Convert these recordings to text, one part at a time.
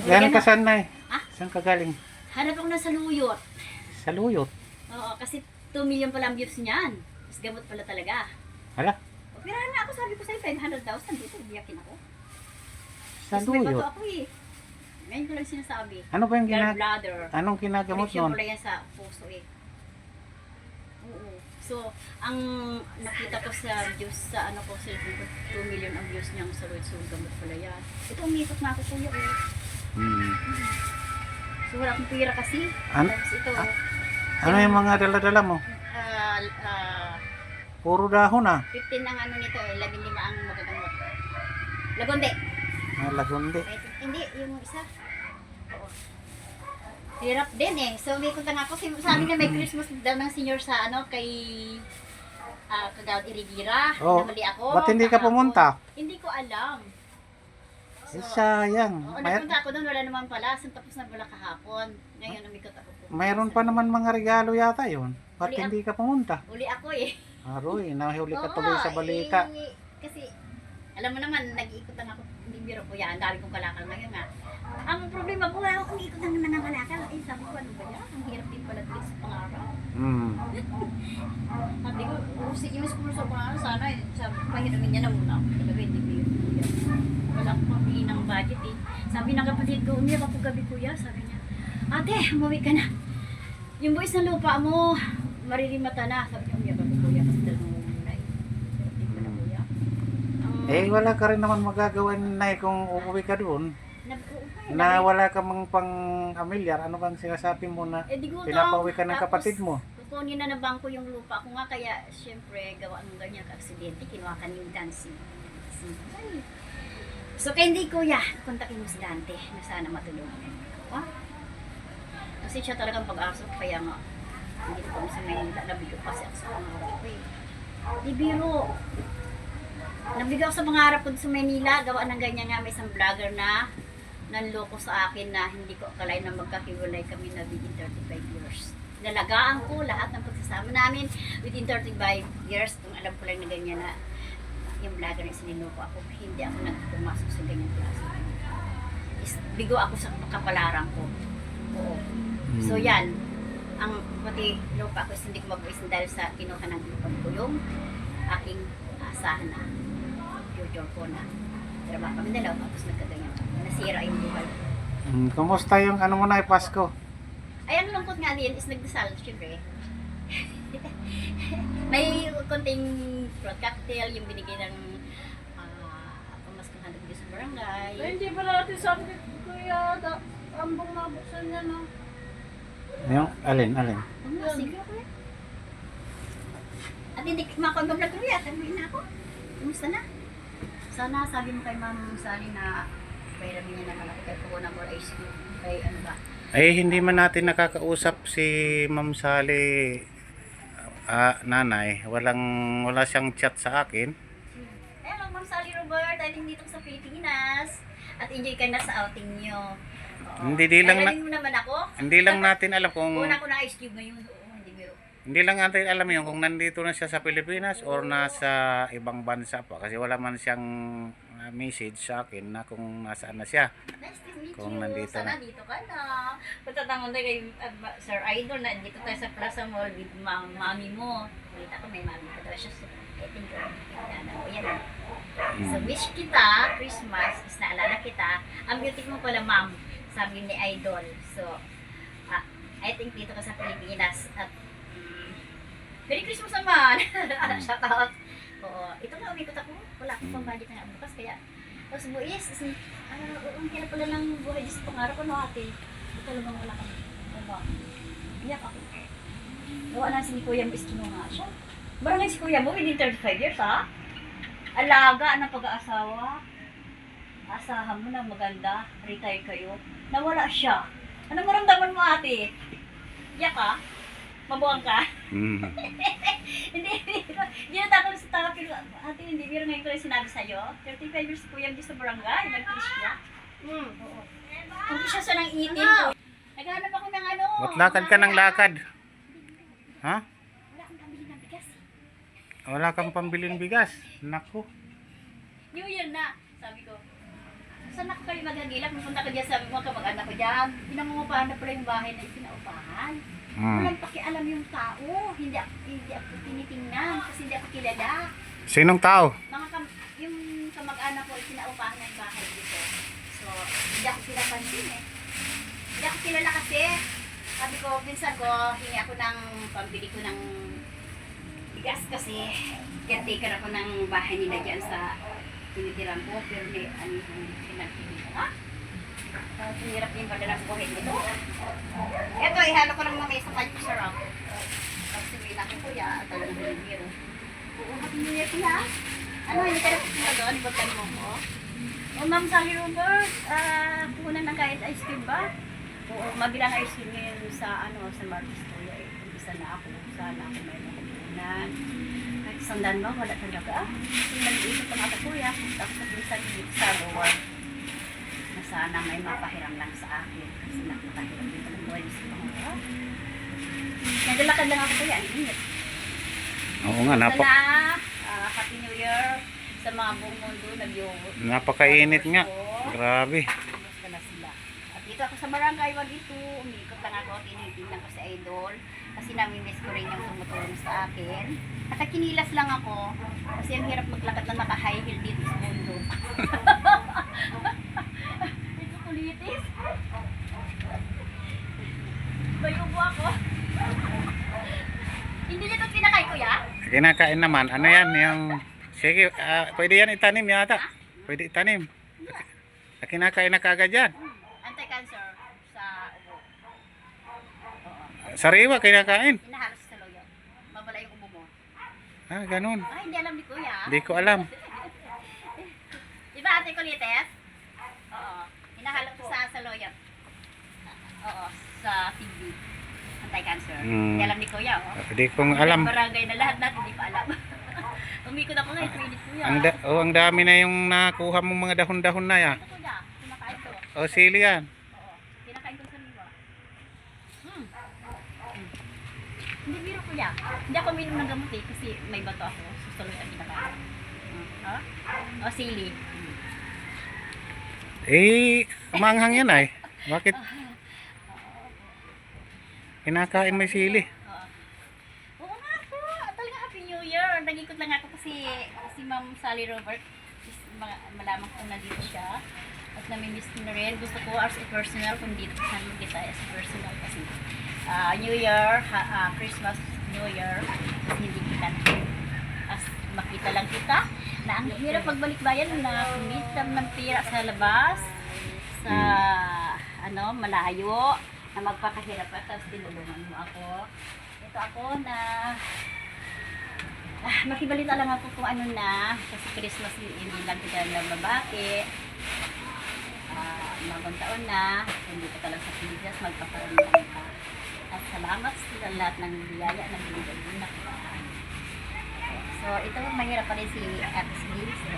Galing ka saan na eh? Ah? Saan ka galing? Hanap ako na sa luyot. Sa Luyot. Oo, kasi 2 million pala ang views niyan. Mas gamot pala talaga. Hala, Operahan na ako, sabi ko sa'yo, 500,000 dito, biyakin ako. sa Tapos may bato Luyot. ako eh. Ngayon ko lang sinasabi. Ano ba yung Gallbladder. anong ginagamot Connection nun? pala yan sa puso eh. Oo. So, ang nakita ko sa views, sa ano ko, cellphone ko, 2 million ang views niyang sa Lloyd. So, gamot pala yan. Ito, umikot na ako kuya eh. Hmm. So, wala akong pira kasi. An- Tapos ito, Ano yung mga dala-dala mo? ah, ah, Puro dahon ah. 15 ang ano nito eh, 15 ang magagamot. Lagonde. Lagundi. Hindi, yung isa. Oo. Hirap din eh. So, may kunta nga ako. Sabi na may Christmas daw ng senior sa ano, kay Kagawad Irigira. Oh, Namali ako. ba't hindi ka Kahapon. pumunta? Hindi ko alam. Eh, sayang. Oo, nagpunta ako doon, wala naman pala. So, tapos na pala kahapon. Ngayon, umikot ako. Mayroon pa naman mga regalo yata yun. Ba't Uli hindi ka pumunta? Uli ako eh. Aroy, nahuli ka Oo, tuloy sa balita. Eh, kasi, alam mo naman, nag-iikot lang ako. Hindi biro ko yan. Ang dami kong kalakal ngayon nga. Ang problema ko, wala akong ikot lang naman ng kalakal. Eh, sabi ko, ano ba yan? Ang hirap din pala dito sa pangarap. Hmm. Sabi ko, yung sponsor ko na sana, sabi ko, pahiramin niya na muna ako. Talaga, hindi biro ko yan. Wala akong pambili ng budget eh. Sabi ng kapatid ko, umiyak ako gabi kuya. Sabi niya, ate, umuwi ka na. Yung buwis ng lupa mo, maririmata na. Sabi niya, umiyak ako kuya. Kasi dalawang muna eh. Hirap din pala kuya. Eh, wala ka rin naman magagawa na kung uuwi ka doon. Na wala ka mang pang amilyar. Ano bang sinasabi mo na Eh, di ko pinapauwi ka ng tapos, kapatid mo? kukunin na ng bangko yung lupa ko nga. Kaya, syempre, gawa ng ganyan ka-aksidente. Kinuha ka ni Dancy. So, kaya hindi kuya, kontakin mo si Dante na sana matulungan niya ako. Kasi siya talagang pag-asok, kaya nga, hindi ko kami sa Maynila, nabigo kasi ako sa pangarap ko eh. Di biro. Nabigo ako sa pangarap ko sa Maynila, gawa ng ganyan nga, may isang vlogger na nanloko sa akin na hindi ko akalain na magkakiwalay kami na within 35 years. Nalagaan ko lahat ng pagsasama namin within 35 years, kung alam ko lang na ganyan na yung vlogger na siniloko ako, hindi ako nagpumasok sa ganyan klase. Bigo ako sa kapalaran ko. Oo. So yan, ang pati lupa ko is hindi ko mabuwis dahil sa kinuha ng lupa ko yung aking asahan na future ko na trabaho kami dalawa tapos nagkaganyan. Nasira yung buhay. Kumusta yung ano mo na Pasko? Ay, ang lungkot nga din is nagdasal, syempre. May konting fruit cocktail, yung binigay ng pamaskang handog sa barangay. Ay, hindi pa natin sabi kuya, ambong mabuksan niya na. Yung alin? Sige ko yan. At hindi makakontrol ko yan, sabihin na ako. Kumusta na? Sana sabi mo kay Ma'am Sally na bayramin niya na malaki kay Pugona for ice cream. Kay ano ba? Ay, hindi man natin nakakausap si Ma'am Sally, nanay. Wala siyang chat sa akin. Hello, Ma'am Sally Robert. Dahil dito sa Pilipinas. At enjoy ka na sa outing niyo. Hindi lang na, Ayun mo naman ako. hindi lang natin alam kung Una ko na ice cube ngayon. Oo, hindi biro. hindi lang natin alam yun kung nandito na siya sa Pilipinas or nasa ibang bansa pa kasi wala man siyang message sa akin na kung nasaan na siya. Nice to meet Kung you. nandito Sana na. dito ka na. Pagtatangon tayo kay Sir Idol na dito tayo sa Plaza Mall with mami mo. Kita ko may mami ko talaga siya. So, I think yan. So wish kita, Christmas, is naalala kita. Ang beauty mo pala ma'am, sabi ni Idol. So, I think dito ka sa Pilipinas. At Merry Christmas naman! Shout out! Oo, ito nga umikot ako. Wala akong pang-budget na bukas. Kaya, tapos buwis, ang hirap pala ng buhay dito sa pangarap ko, no ate? Ito lang wala kami. Iyak ako. Gawa na si Kuya Mbis kinuha siya. Barangay si Kuya mo, within 35 years ha? Alaga ng pag-aasawa. Asahan mo na maganda, retire kayo. Nawala siya. Ano maramdaman mo ate? Iyak ka? Mabuang ka? Hindi na takot sa tao, pero ate, hindi biro ngayon ko lang sinabi sa'yo. 35 years po yan sa barangay, nag-fish siya. Oo. Kung siya sa nang itin ko. Naghanap ako ng ano. Ba't lakad ka ng lakad? Ha? Wala akong pambili ng bigas. Wala kang pambiling bigas. Naku. New Year na, sabi ko. saan ako kayo magagilap? Pupunta ka dyan sa mga kamag-anak ko dyan. Pinangungupahan na pala yung bahay na isinaupahan. Walang pakialam yung tao. Hindi ako tinitingnan kasi hindi ako kilala. Sinong tao? Yung kamag-anak ko isinaupahan na yung bahay dito. So, hindi ako pinapansin eh. Hindi ako kilala kasi. Sabi ko, pinsan ko, hingi ako ng pambili ko ng bigas kasi caretaker ako ng bahay nila dyan sa tinitiran ko. Pero may ano yung pinagpili ko, ha? Hirap yung padalang buhay nito. Ito, ihalo ko lang mamaya sa kanyo sarap. Tapos sabihin natin, kuya, talagang binibiro. Oo, happy new year kuya. Ano, hindi ka na pupunta doon? Ibagtan mo ko. O, Ma'am Sally Robert, puhunan ng kahit ice cream ba? Oo, mabilang ice cream ngayon sa, sa Marcos Kuya. Isa na ako. Sana ako may makupunan. Kahit sandan ba, wala talaga. Kasi nag-iisip ang ata kuya. Tapos nag-iisip dito sa lower. Na sana may mapahiram lang sa akin. Kasi nakakahiram dito ng buhay sa mga. Naglalakad lang ako kuya. Ang init. Oo nga, Sana, Happy New Year sa mga buong mundo. napakainit nga. Grabe. Kumusta na sila? At dito ako sa barangay, wag ito. Umikot lang ako, tinitingnan ko si Idol. Kasi nami-miss ko rin yung tumutulong sa akin. Nakakinilas lang ako. Kasi ang hirap maglakad na naka-high heel dito sa mundo. Ito kulitis. Bayubo ako. Hindi nito pinakay kuya? Kinakain naman. Ano yan? Yung... Sige, pwede yan itanim yata. Pwede itanim. Kinakain na kagad yan. Anti-cancer sa ubo. Oo. Sariwa, kinakain. Inahalos sa loyo. Mabala yung ubo mo. Ganun. Ay, hindi alam ni kuya. Hindi ko alam. Diba ate kulites? Oo. Hinahalap ko sa loyo. Oo. Sa TB. Anti-cancer. Hindi alam ni kuya. Oh. Hindi kong alam. Barangay na lahat hindi pa alam. Umikot ako ngayon, minute kuya. Ang dami na yung nakuha mong mga dahon-dahon na yan. Ito kuya, kinakain ko. O, sili yan. Oo. Kinakain ko sa liwa. Hindi biro kuya. Hindi ako minom ng gamot eh kasi may bato ako. Susuloy ang kinakain. Ha? O sili. Manghang yan ay. Bakit? Kinakain may sili. Oo nga po. Talaga Happy New Year. Nag-ikot lang ako kasi si Ma'am Sally Robert malaman ko na dito siya. At nami-miss ko na rin. Gusto ko as a personal kung dito sa kita as a personal kasi New Year, Christmas, New Year, hindi kita na. As makita lang kita na ang hirap magbalik bayan na kumita ng pira sa labas sa malayo na magpakahirap at tapos tinulungan mo ako. Ito ako na makibalita lang ako kung ano na kasi Christmas hindi lang kita nababaki. Bagong taon na, hindi ka talaga sa Pilipinas, magpaparamdam ka. At salamat sa lahat ng biyaya ng binigay mo na kumaan. So, ito mahirap pa rin si Ate Slim. So,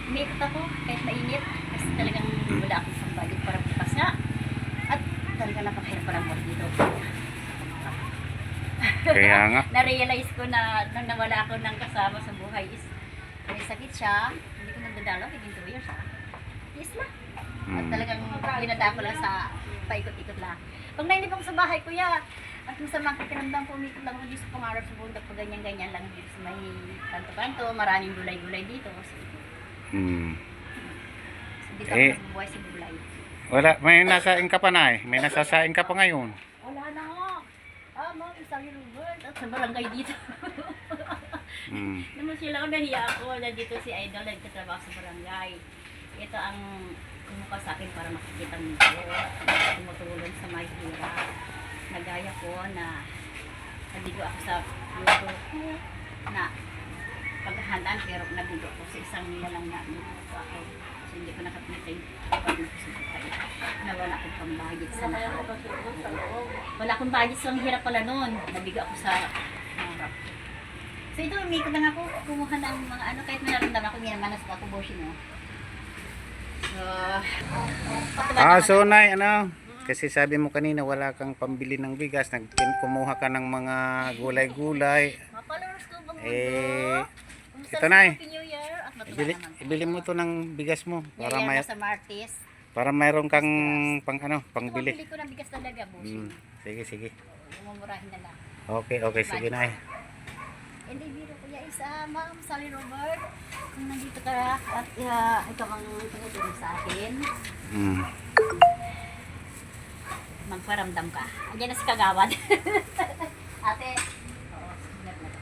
umiikot ako kahit mainit kasi talagang wala akong pambagit para bukas nga. At talaga napakahirap pa lang mo dito. Kaya nga. Na-realize ko na nang nawala ako ng kasama sa buhay is may sakit siya. Hindi ko nagdadalaw, naging 2 years ha. Yes lang. At talagang binata ko lang sa paikot-ikot lang. Pag nainip ako sa bahay, kuya, at masama ang pakiramdam ko, umikot lang ako dito sa pangarap sa bundok, pag ganyan-ganyan lang dito sa may kanto-kanto, maraming gulay-gulay dito. So, dito ako nabubuhay sa gulay. Wala, may nasaing ka pa na eh. May nasasaing ka pa ngayon. Wala na nga. Ma'am, isang Robert. At sa barangay dito. Naman sila ko nahiya ako. Nandito si Idol, nagtatrabaho sa barangay. Ito ang kumuha sa akin para makikita nito. Tumutulong sa may hirap. Nagaya ko na nabigo ako sa luto ko na paghahandaan pero nabigo ko sa isang nilalang na nito ako. So hindi ko nakapilitay pag nagsusubukan. Nawala akong pambagit sa lahat. Wala akong budget so ang hirap pala noon. Nabigo ako sa harap. So ito, umikot lang ako kumuha ng mga kahit may naramdaman ako, minamanas ko ako boshi no. So Nay, kasi sabi mo kanina wala kang pambili ng bigas, kumuha ka ng mga gulay-gulay. Mapalors ko bang mundo? Ito na eh. Happy New Year. At matuloy Ibili, naman. ibili mo to ng bigas mo para New may Year na sa Martis. para mayroon kang pangbili. Bili ko ng bigas talaga, boss. Sige, sige. Mumurahin na lang. Okay, okay, sige na eh. Hindi, biro kuya isa, Ma'am Sally Robert. Kung nandito ka at ikaw ang tumutulong sa akin, Mm. magparamdam ka. Andiyan na si Kagawad. Ate, oo, signal na to.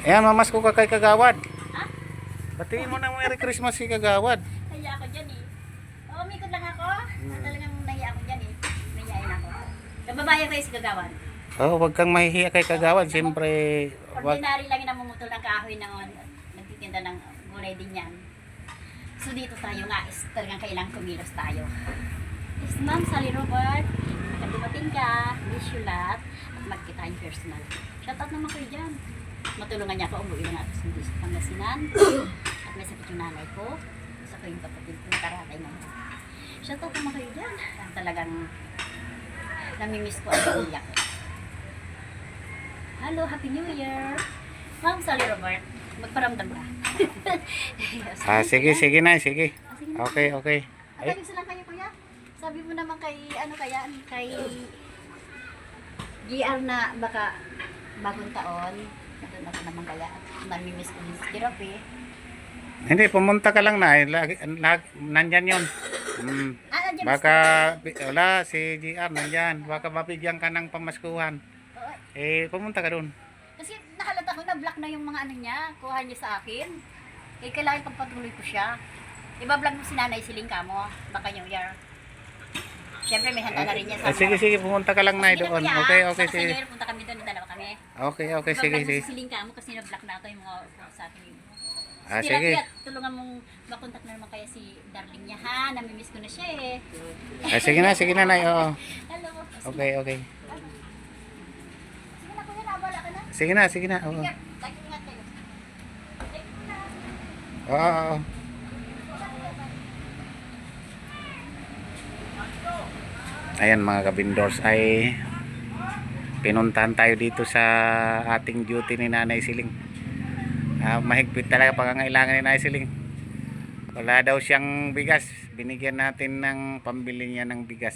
Ayan, mamasko ka kay Kagawad. Ha? Batiin mo ng Merry Christmas si Kagawad. Naiya ako dyan eh. Oo, umikot lang ako. Talagang naiya ako dyan eh. Naiyain ako. Kababayan kayo si Kagawad. Oh, wag kang mahihiya kay Kagawad. Siyempre, wag. Ordinary lang yung namumutol ng kahoy na nagtitinda ng gulay din yan. So dito tayo nga is talagang kailangang kumilos tayo. Yes, Ma'am Sally Robert, magkadumating ka, wish you lot, at magkita yung personal. Shoutout naman kayo dyan. Matulungan niya ako, umuwi na nga ako sa Pangasinan. At may sakit yung nanay ko. Isa ko yung kapatid ko, karatay na yun. Shoutout naman kayo dyan. Talagang namimiss ko ang iyak. Hello, Happy New Year! Ma'am Sally Robert, magparamdam ka. Sige, sige na, sige. Sige na. Okay, okay. At ayos lang kayo, kuya. Sabi mo naman kay, kay GR na baka bagong taon. Doon ako naman kaya. Namimiss ko yung therapy. Hindi, pumunta ka lang na. Nandyan yun. Nandiyan Baka, wala, si GR nandyan. Baka mabigyan ka ng pamaskuhan. Oo, Pumunta ka dun. kasi nakalata ko na block na yung mga ano niya. Kuha niya sa akin. Eh, kailangan pagpatuloy ko siya. Iba-vlog mo si Nanay Siling ka mo. Baka New Year. Siyempre, may handa na rin niya sa Sige, sige, pumunta ka lang na doon. Okay, okay, Sa sige. New Year, punta kami doon. Dalawa kami. Okay, okay, sige, Iba-vlog mo sige. si Siling ka mo kasi na-block na ito yung mga sa akin. Sige. At tulungan mong makontak na naman kaya si darling niya ha. Namimiss ko na siya eh. Sige na, Nay. Oo. Hello. Okay, okay. Sige na kuya, naabala ka na. Sige na. Oo. Sige, ingat kayo. Thank you na. Oo. Ayan mga kabindors ay pinuntahan tayo dito sa ating duty ni Nanay Siling. Mahigpit talaga pangangailangan ni Nanay Siling. Wala daw siyang bigas. Binigyan natin ng pambili niya ng bigas.